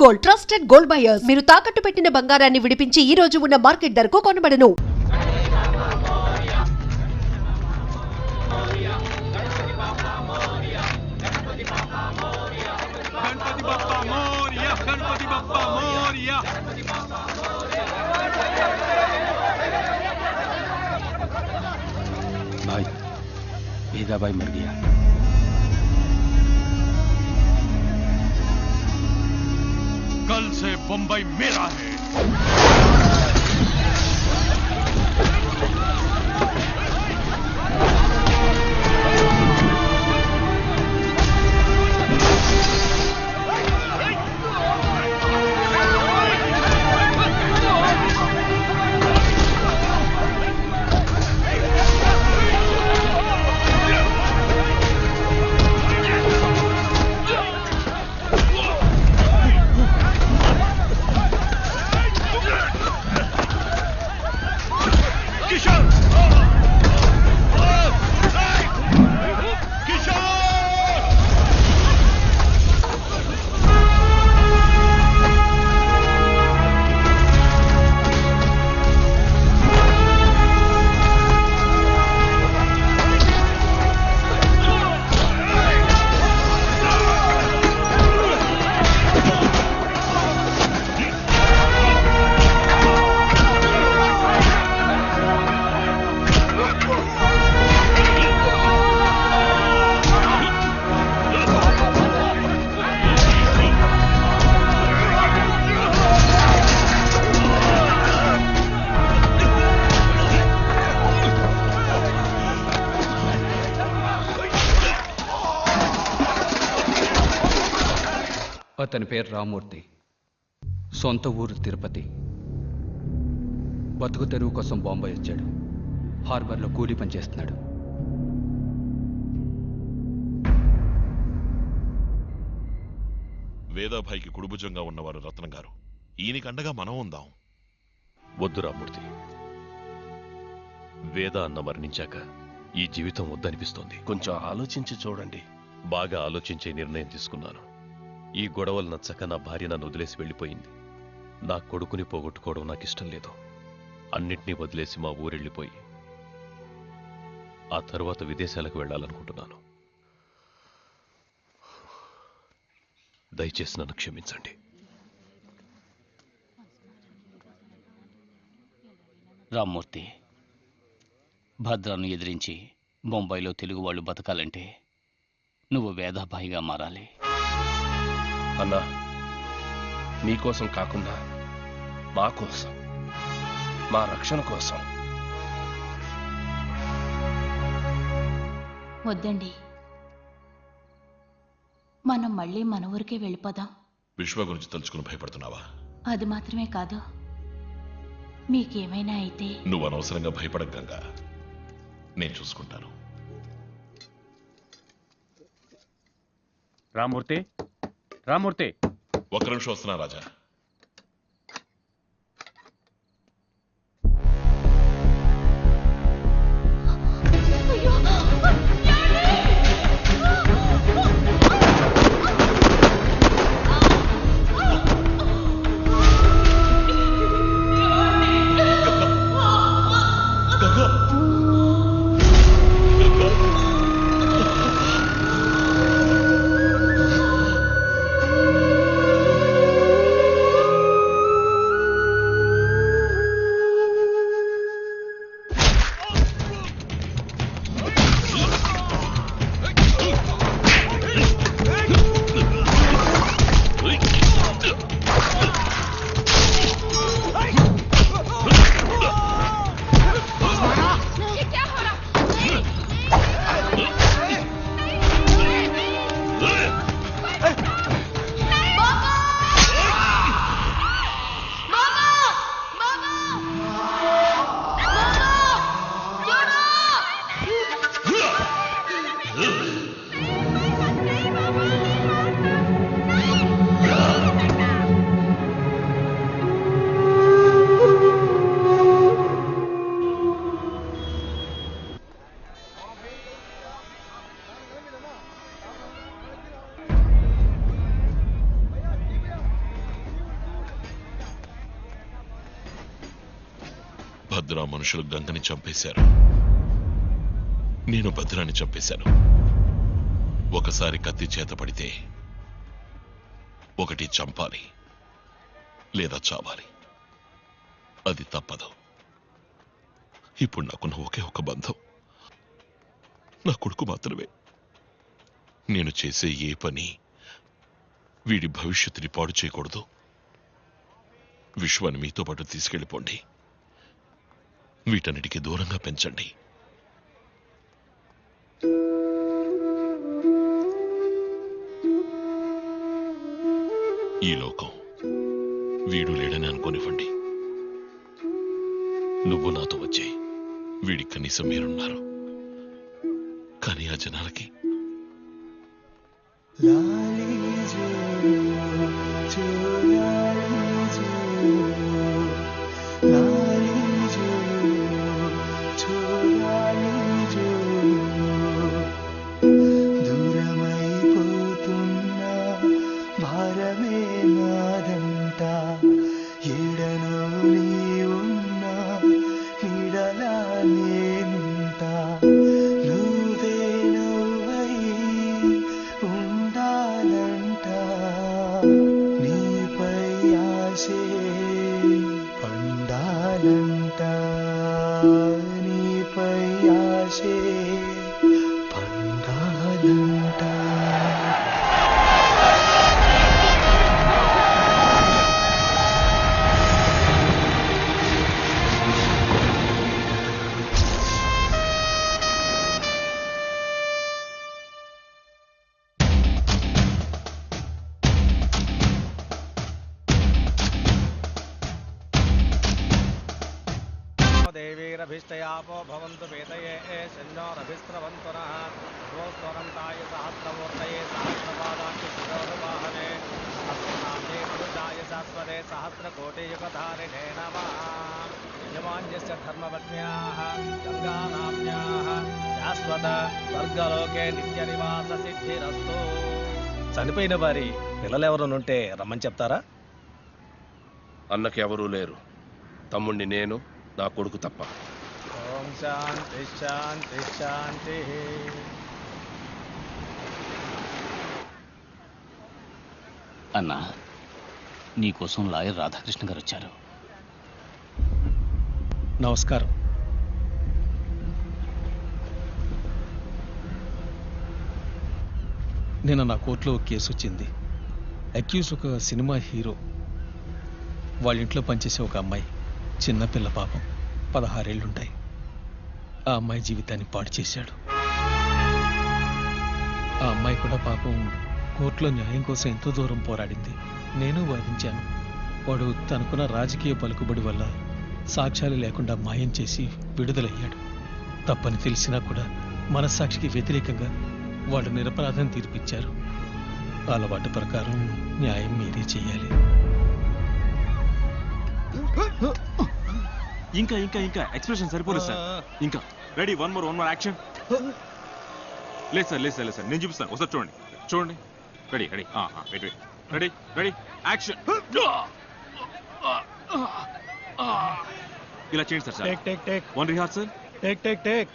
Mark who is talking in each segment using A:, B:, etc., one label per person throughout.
A: Gold, trusted gold buyers. మీరు తాకట్టు పెట్టిన బంగారాన్ని విడిపించి ఈ రోజు ఉన్న మార్కెట్ ధరకు కొనబడను.
B: भाई भेदा भाई मर गया।
C: कल से बंबई मेरा है।
B: అతని పేరు రామ్మూర్తి. సొంత ఊరు తిరుపతి. బతుకు తెరువు కోసం బాంబే వచ్చాడు. హార్బర్లో కూలీ పని చేస్తున్నాడు.
D: వేదాభాయికి కుడుభుజంగా ఉన్నవారు రత్నం గారు. ఈయనకి అండగా మనం ఉందాం.
E: వద్దు రామ్మూర్తి. వేద అన్న మరణించాక ఈ జీవితం వద్దనిపిస్తోంది.
F: కొంచెం ఆలోచించి చూడండి.
E: బాగా ఆలోచించే నిర్ణయం తీసుకున్నాను. ఈ గొడవలు నచ్చక నా భార్య నన్ను వదిలేసి వెళ్ళిపోయింది. నా కొడుకుని పోగొట్టుకోవడం నాకు ఇష్టం లేదు. అన్నిటినీ వదిలేసి మా ఊరెళ్ళిపోయి ఆ తర్వాత విదేశాలకు వెళ్ళాలనుకుంటున్నాను. దయచేసి నన్ను క్షమించండి.
F: రామ్మూర్తి, భద్రాను ఎదిరించి బొంబాయిలో తెలుగు వాళ్ళు బతకాలంటే నువ్వు వేదాభాయిగా మారాలి.
G: అన్నా, నీకోసం కాకుండా మా కోసం, మా రక్షణ కోసం.
H: వద్దండి, మనం మళ్ళీ మన ఊరికే వెళ్ళిపోదాం.
D: విశ్వ గురించి తలుచుకుని భయపడుతున్నావా?
H: అది మాత్రమే కాదు, మీకేమైనా అయితే.
D: నువ్వు అనవసరంగా భయపడకు గంగా, నేను చూసుకుంటాను.
G: రామ్మూర్తి, రామ్మూర్తి,
D: ఒక్క నిమిషం వస్తున్నా రాజా. భద్ర మనుషులు గంగని చంపేశారు. నేను భద్రాన్ని చంపేశాను. ఒకసారి కత్తి చేత పడితే ఒకటి చంపాలి లేదా చావాలి. అది తప్పదు. ఇప్పుడు నాకున్న ఒకే ఒక బంధం నా కొడుకు మాత్రమే. నేను చేసే ఏ పని వీడి భవిష్యత్తుని పాడు చేయకూడదు. విశ్వాన్ని మీతో పాటు తీసుకెళ్ళిపోండి. వీటన్నిటికీ దూరంగా పెంచండి. ఈ లోకం వీడు లేడని అనుకోనివ్వండి. నువ్వు నాతో వచ్చే వీడి కనీసం మీరున్నారు. కానీ ఆ జనాలకి
I: దూరమైపోతున్నా భారమే నాదంట. ఎడనో నీ ఉన్నా నీడలా నేనుంటా. నువ్వే నువ్వై ఉండాలంట. నీపై ఆశే పండాలంట. నీపై ఆశే పండాలంట.
J: देवीरभिष्टयापो भवन्तु वेदये शन्योरभिस्रवन्तुनः स्वस्वरन्ताय सहस्रमूर्तये सहस्रपादान्ति शिरोरुवाहने अस्मनाम्ने पुरुषाय शाश्वते सहस्रकोटियुगधारिणे नमः। यजमान्यस्य धर्मपत्न्याः गङ्गानाम्न्याः शाश्वत स्वर्गलोके नित्यनिवाससिद्धिरस्तु। చనిపోయిన వారి పిల్లలెవరనుంటే రమ్మని చెప్తారా?
G: అన్నకి ఎవరూ లేరు. తమ్ముణ్ణి నేను, నా కొడుకు తప్ప.
J: ఓం శాంతి శాంతి శాంతి.
F: అన్నా, నీకోసం లాయర్ రాధాకృష్ణ గారు వచ్చారు.
I: నమస్కారం. నిన్న నా కోర్టులో ఒక కేసు వచ్చింది. అక్యూజ్ ఒక సినిమా హీరో. వాళ్ళ ఇంట్లో పనిచేసే ఒక అమ్మాయి, చిన్నపిల్ల, పాపం 16 ఏళ్ళుంటాయి. ఆ అమ్మాయి జీవితాన్ని పాడు చేశాడు. ఆ అమ్మాయి కూడా పాపం కోర్టులో న్యాయం కోసం ఎంతో దూరం పోరాడింది. నేను వాదించాను. వాడు తనకున్న రాజకీయ పలుకుబడి వల్ల సాక్ష్యాలు లేకుండా మాయం చేసి విడుదలయ్యాడు. తప్పని తెలిసినా కూడా మనస్సాక్షికి వ్యతిరేకంగా వాడు నిరపరాధం తీర్పిచ్చారు. అలవాటు ప్రకారం న్యాయం మీరే చేయాలి.
K: ఇంకా ఇంకా ఇంకా ఎక్స్ప్రెషన్ సరిపోలేదు సార్. ఇంకా రెడీ, వన్ మోర్ యాక్షన్. లేదు సార్, లేదు సార్, లేదు సార్, నేను చూపిస్తాను. ఒకసారి చూడండి, చూడండి. Ready ready ready ready ready action. ఇలా చేయండి sir.
J: Take take take.
K: One rehearsal.
J: Take take take.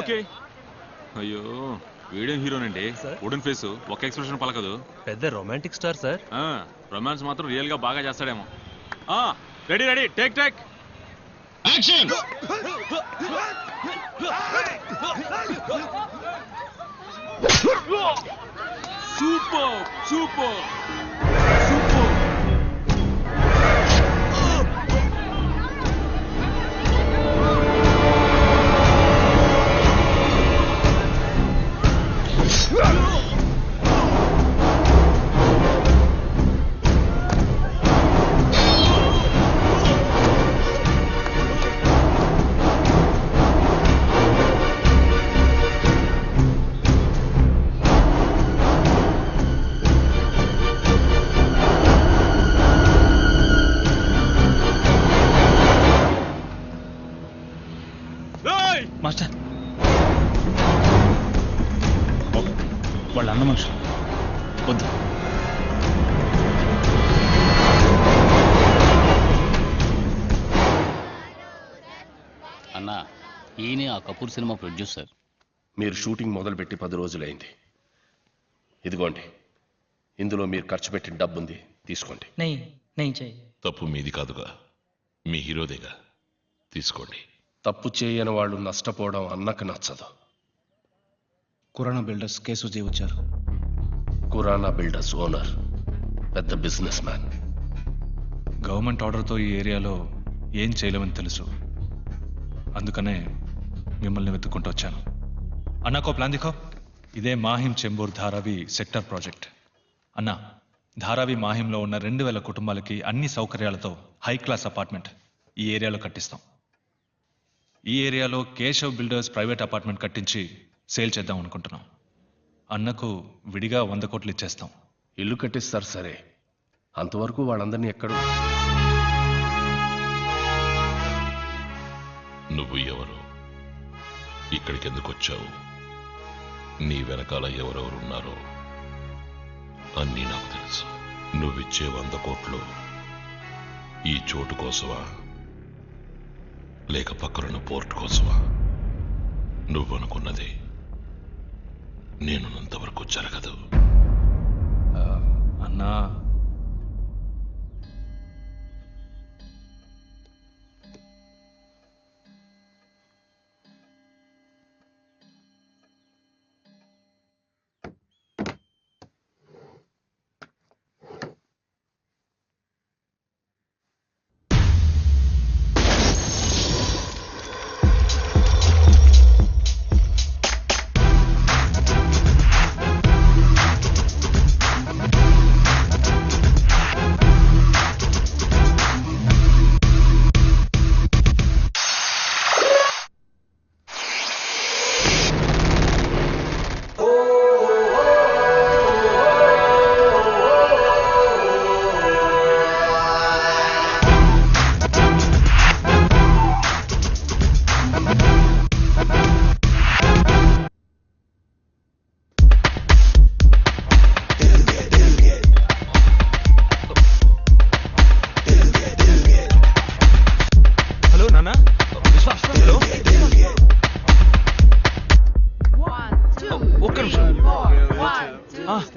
K: Okay. అయ్యో, వీడియో హీరోనండి. వుడెన్ ఫేస్, ఒక ఎక్స్ప్రెషన్ పలకదు.
J: పెద్ద రొమాంటిక్ స్టార్ సార్.
K: రొమాన్స్ మాత్రం రియల్ గా బాగా చేస్తాడేమో. Ready ready take take action. Super super super.
F: ఈయనే ఆ కపూర్ సినిమా ప్రొడ్యూసర్.
G: మీరు షూటింగ్ మొదలుపెట్టి 10 రోజులైంది. ఇదిగోండి, ఇందులో మీరు ఖర్చు పెట్టిన డబ్బుంది, తీసుకోండి.
D: తప్పు మీది కాదుగా, మీ హీరోదేగా, తీసుకోండి.
G: తప్పు చేయని వాళ్ళు నష్టపోవడం అన్నకు నచ్చదు.
J: కురానా బిల్డర్స్ కేసుజీ వచ్చారు.
G: కురానా బిల్డర్స్ ఓనర్ పెద్ద బిజినెస్ మ్యాన్.
L: గవర్నమెంట్ ఆర్డర్తో ఈ ఏరియాలో ఏం చేయలేమని తెలుసు, అందుకనే మిమ్మల్ని వెతుక్కుంటూ వచ్చాను. అన్నాకో ప్లాన్ దిఖో. ఇదే మాహిం చెంబూర్ ధారావి సెక్టర్ ప్రాజెక్ట్. అన్నా, ధారావి మాహింలో ఉన్న 2000 కుటుంబాలకి అన్ని సౌకర్యాలతో హై క్లాస్ అపార్ట్మెంట్ ఈ ఏరియాలో కట్టిస్తాం. ఈ ఏరియాలో కేశవ్ బిల్డర్స్ ప్రైవేట్ అపార్ట్మెంట్ కట్టించి సేల్ చేద్దాం అనుకుంటున్నాం. అన్నకు విడిగా 100 కోట్లు ఇచ్చేస్తాం.
G: ఇల్లు కట్టిస్తారు సరే, అంతవరకు వాళ్ళందరినీ ఎక్కడో.
D: నువ్వు ఎవరు, ఇక్కడికి ఎందుకు వచ్చావు, నీ వెనకాల ఎవరెవరున్నారో అన్నీ నాకు తెలుసు. నువ్విచ్చే 100 కోట్లు ఈ చోటు కోసమా లేక పక్కనున్న పోర్ట్ కోసమా? నువ్వనుకున్నది నేనున్నంతవరకు జరగదు.
L: అన్నా,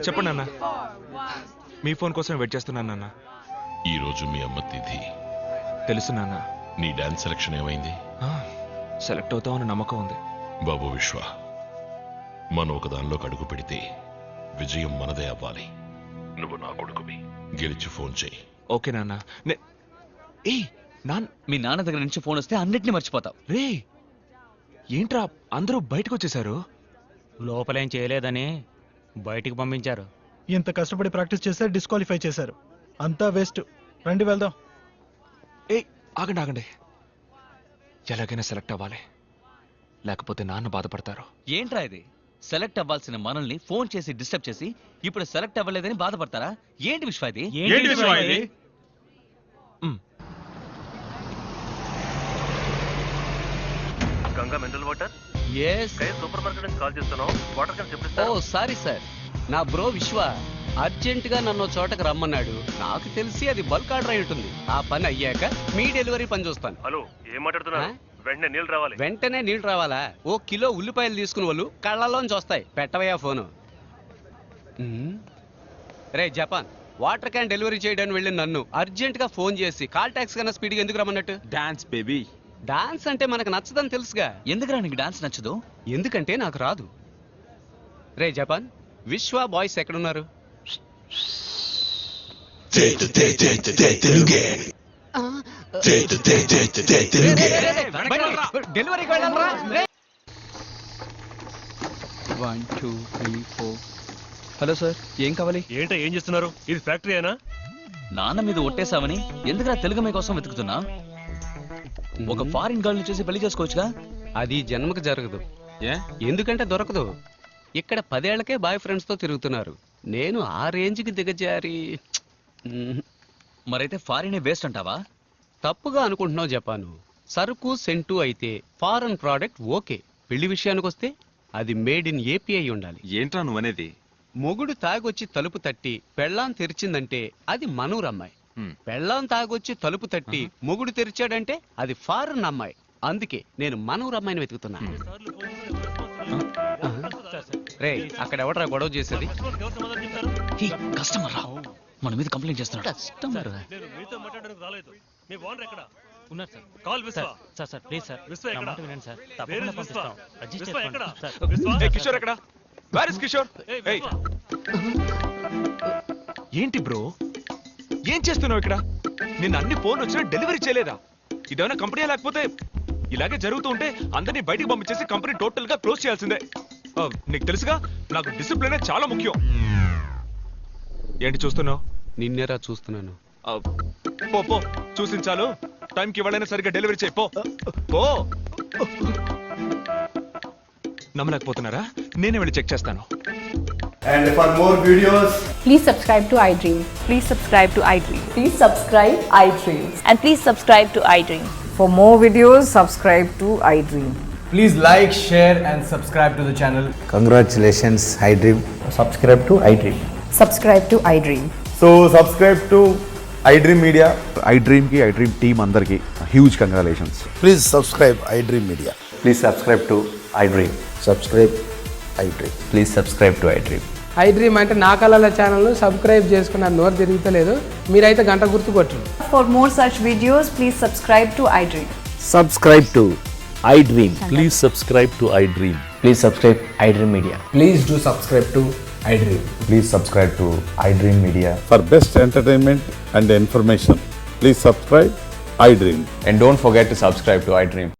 K: చెప్పండి అన్న, మీ ఫోన్ కోసం వెయిట్ చేస్తున్నాను నాన్న.
D: ఈరోజు మీ అమ్మ తిథి.
K: తెలుసు నాన్న.
D: నీ డాన్స్ సెలక్షన్ ఏమైంది?
K: సెలెక్ట్ అవుతామని నమ్మకం ఉంది.
D: బాబు విశ్వ, మనం ఒక దానిలోకి అడుగు పెడితే విజయం మనదే అవ్వాలి. నువ్వు నా కొడుకువి, గెలిచి ఫోన్ చేయి.
K: ఓకే నాన్న.
F: మీ నాన్న దగ్గర నుంచి ఫోన్ వస్తే అన్నిటినీ మర్చిపోతావు.
K: రే ఏంట్రా అందరూ బయటకు వచ్చేసారు?
J: లోపలేం చేయలేదని బయటికి పంపించారు.
I: ఇంత కష్టపడి ప్రాక్టీస్ చేస్తే డిస్క్వాలిఫై చేశారు. అంతా వేస్ట్. రండి వెళ్దాం.
K: ఆగండి ఆగండి, ఎలాగైనా సెలెక్ట్ అవ్వాలి, లేకపోతే నాన్న బాధపడతారు.
F: ఏంట్రా ఇది? సెలెక్ట్ అవ్వాల్సిన మనల్ని ఫోన్ చేసి డిస్టర్బ్ చేసి ఇప్పుడు సెలెక్ట్ అవ్వలేదని బాధపడతారా? ఏంటి విశ్వ ఇది?
J: Ganga mineral water. Super market నుంచి కాల్ చేస్తున్నాం. వాటర్ క్యాన్ చెప్పిస్తారా?
F: ఓ సారీ సార్, నా బ్రో విశ్వ అర్జెంట్ గా నన్ను చోటకు రమ్మన్నాడు. నాకు తెలిసి అది బల్క్ ఆర్డర్ అయి ఉంటుంది. ఆ పని అయ్యాక మీ డెలివరీ పని చూస్తాను.
J: హలో, ఏం మాట్లాడుతున్నారు? వెంటనే నీళ్ళు రావాలి.
F: వెంటనే నీళ్లు రావాలా? 1 కిలో ఉల్లిపాయలు తీసుకుని వాళ్ళు కళ్ళలోంచి వస్తాయి. పెట్టవయ్యా ఫోను. రే జపాన్, వాటర్ క్యాన్ డెలివరీ చేయడానికి వెళ్ళిన నన్ను అర్జెంట్ గా ఫోన్ చేసి కాల్ ట్యాక్స్ కన్నా స్పీడ్గా ఎందుకు రమ్మన్నట్టు?
K: Dance baby.
F: డాన్స్ అంటే మనకు నచ్చదని తెలుసుగా. ఎందుకురా నీకు డాన్స్ నచ్చదు? ఎందుకంటే నాకు రాదు. రే జపాన్, విశ్వ బాయ్స్ ఎక్కడున్నారు? డెలివరీకి వెళ్ళాలరా? 1 2 3 4. హలో సార్, ఏం కావాలి?
J: ఏంటో ఏం చేస్తున్నారు? ఇది ఫ్యాక్టరీ అయినా?
F: నాన్న మీద ఒట్టేసావని ఎందుకురా తెలుగు మీ కోసం వెతుకుతున్నా? ఒక ఫారిన్ గర్ల్ ని చూసి పెళ్లి చేసుకోవచ్చుగా. అది జన్మకు జరగదు. ఎందుకంటే దొరకదు. ఇక్కడ 10 ఏళ్లకే బాయ్ ఫ్రెండ్స్ తో తిరుగుతున్నారు. నేను ఆ రేంజ్కి దిగజారి. మరైతే ఫారినే వేస్ట్ అంటావా? తప్పుగా అనుకుంటున్నావు జపాను. సరుకు సెంటు అయితే ఫారెన్ ప్రోడక్ట్ ఓకే. పెళ్లి విషయానికి వస్తే అది మేడ్ ఇన్ ఏపీ అయి ఉండాలి.
K: ఏంట్రా నువ్వనేది?
F: మొగుడు తాగొచ్చి తలుపు తట్టి పెళ్ళాం తెరిచిందంటే అది మనూరు అమ్మాయి. పెళ్ళాం తాగొచ్చి తలుపు తట్టి మొగుడు తెరిచాడంటే అది ఫారెన్ అమ్మాయి. అందుకే నేను మన ఊరు అమ్మాయిని వెతుకుతున్నా. రే అక్కడ ఎవడరా గొడవ చేసేది?
M: కస్టమర్ రా, మన మీద కంప్లైంట్ చేస్తున్నాడు.
F: కస్టమర్
K: కిషోర్ ఎక్కడ? Where is Kishore? ఏంటి బ్రో, ఏం చేస్తున్నావు ఇక్కడ? నిన్న అన్ని ఫోన్ వచ్చినా డెలివరీ చేయలేదా? ఇదేమైనా కంపెనీ లేకపోతే ఇలాగే జరుగుతూ ఉంటే అందరినీ బయటికి పంపించేసి కంపెనీ టోటల్ గా క్లోజ్ చేయాల్సిందే. నీకు తెలుసుగా, నాకు డిసిప్లిన్ చాలా ముఖ్యం. ఏంటి చూస్తున్నావు?
F: నిన్నేరా చూస్తున్నాను.
K: పో పో, చూసించాలు. టైంకి ఇవ్వాలైనా సరిగ్గా డెలివరీ చేయి. పో పో. నమ్మలేకపోతున్నారా? నేనే వెళ్ళి చెక్ చేస్తాను.
N: And for more videos,
O: please subscribe to iDream.
P: Please subscribe to iDream.
O: Please subscribe iDream.
P: And please subscribe to iDream.
O: For more videos, subscribe to iDream.
N: please like, share and subscribe to the channel.
Q: Congratulations, iDream.
N: Subscribe to iDream.
O: Subscribe to iDream.
N: So subscribe to iDream Media.
Q: iDream ki iDream team andarki huge congratulations.
N: Please subscribe iDream Media.
Q: Please subscribe to iDream.
N: Subscribe iDream.
Q: Please subscribe to iDream.
O: iDream అంటే నా కళల channel subscribe చేసుకున్న నోరు తిరుగుతలేదు. మీరైతే గంట గుర్తు కొట్టండి.
P: For more such videos, please subscribe to iDream.
Q: Subscribe to iDream. Please subscribe to iDream.
N: Please subscribe iDream Media. Please do subscribe to iDream.
Q: Please subscribe to iDream Media.
R: For best entertainment and information, please subscribe iDream.
Q: And don't forget to subscribe to iDream.